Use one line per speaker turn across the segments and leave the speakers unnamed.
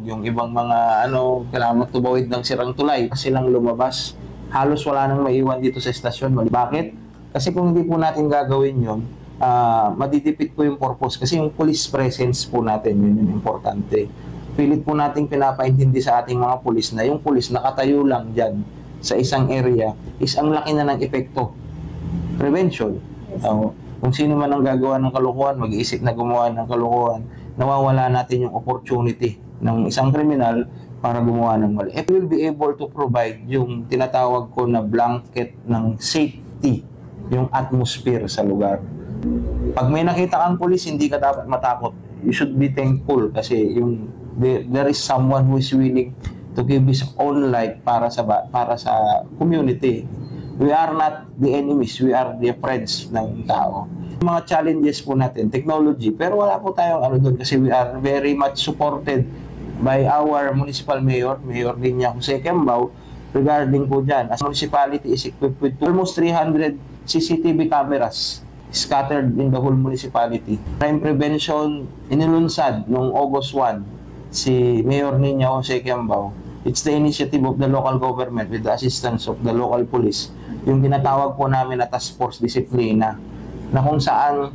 Yung ibang mga kailangan magtubawid ng sirang tulay kasi lang lumabas. Halos wala nang maiwan dito sa estasyon. Bakit? Kasi kung hindi po natin gagawin yun, madidipit po yung purpose. Kasi yung police presence po natin, yun yung importante. Pilit po nating pinapaintindi sa ating mga pulis na yung pulis nakatayo lang dyan sa isang area is ang laki na ng epekto. Prevention. Kung sino man ang gagawa ng kalokohan, mag-iisip na gumawa ng kalokohan, nawawala natin yung opportunity ng isang kriminal para gumawa ng mali. It will be able to provide yung tinatawag ko na blanket ng safety, yung atmosphere sa lugar. Pag may nakita kang pulis, hindi ka dapat matakot. You should be thankful kasi there is someone who is willing to give his own life para sa community. We are not the enemies, we are the friends ng tao. Mga challenges po natin, technology, pero wala po tayong doon kasi we are very much supported by our municipal mayor, Mayor Linya Jose Kembao, regarding po dyan. As municipality is equipped with almost 300 CCTV cameras scattered in the whole municipality. Crime prevention, inilunsad noong August 1, si Mayor Linya Jose Kembao. It's the initiative of the local government with the assistance of the local police. Yung tinatawag po namin na task force disiplina, na kung saan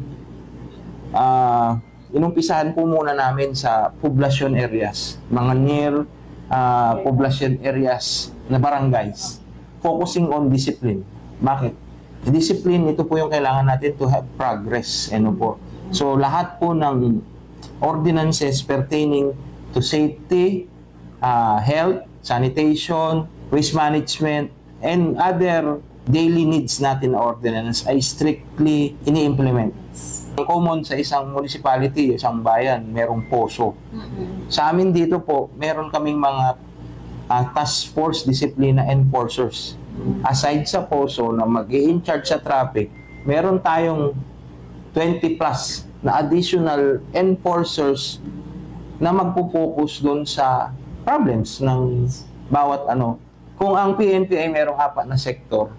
inumpisahan po muna namin sa poblacion areas, mga near poblacion areas na barangays, focusing on discipline. Bakit? Discipline, ito po yung kailangan natin to have progress. So lahat po ng ordinances pertaining to safety, health, sanitation, waste management, and other daily needs natin na ordinance ay strictly ini-implement. Ang common sa isang municipality, isang bayan, merong poso. Sa amin dito po, meron kaming mga task force disciplina enforcers. Aside sa poso na mag-i-in-charge sa traffic, meron tayong 20 plus na additional enforcers na magpo-focus doon sa problems ng bawat Kung ang PNP ay merong 4 na sektor,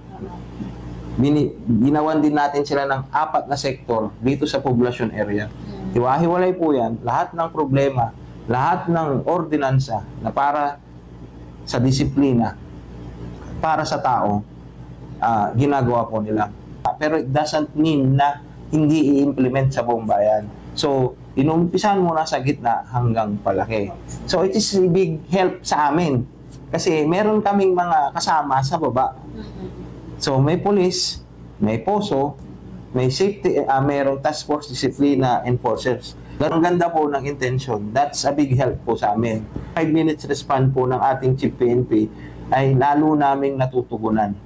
ginawan din natin sila ng 4 na sektor dito sa population area. Hiwa-hiwalay po yan. Lahat ng problema, lahat ng ordinansa na para sa disiplina, para sa tao, ginagawa po nila. Pero it doesn't mean na hindi i-implement sa buong bayan. So, inumpisan muna sa gitna hanggang palaki. So, it is a big help sa amin. Kasi meron kaming mga kasama sa baba. So, may police, may poso, may safety, mayroong task force disciplina enforcers. Ang ganda po ng intention. That's a big help po sa amin. 5 minutes respond po ng ating Chief PNP ay lalo naming natutugunan.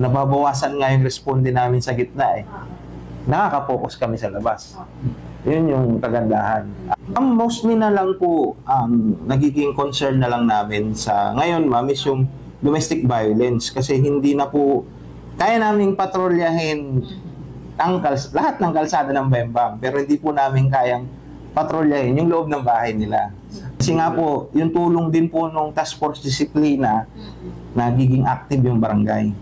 Nababawasan nga yung responde namin sa gitna Nakaka-focus kami sa labas. Yun yung kagandahan. Ang mostly na lang po, nagiging concern na lang namin sa ngayon, ma'am, is yung domestic violence. Kasi hindi na po, kaya naming patrolyahin lahat ng kalsada ng Bembang, pero hindi po namin kayang patrolyahin yung loob ng bahay nila. Kasi nga po, yung tulong din po nung task force disiplina, nagiging active yung barangay.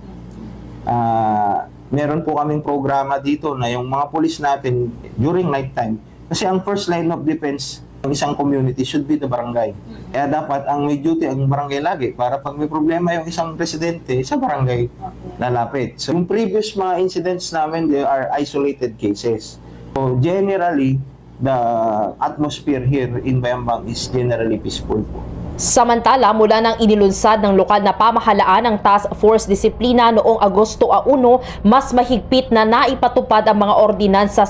Meron po kaming programa dito na yung mga police natin during night time. Kasi ang first line of defense ng isang community should be the barangay. Kaya dapat ang may duty ang barangay lagi para pag may problema yung isang residente, sa barangay lalapit. So yung previous mga incidents namin, they are isolated cases. So generally, the atmosphere here in Bembang is generally peaceful po.
Samantala, mula nang inilunsad ng lokal na pamahalaan ng Task Force Disiplina noong Agosto 1, mas mahigpit na naipatupad ang mga ordinansa sa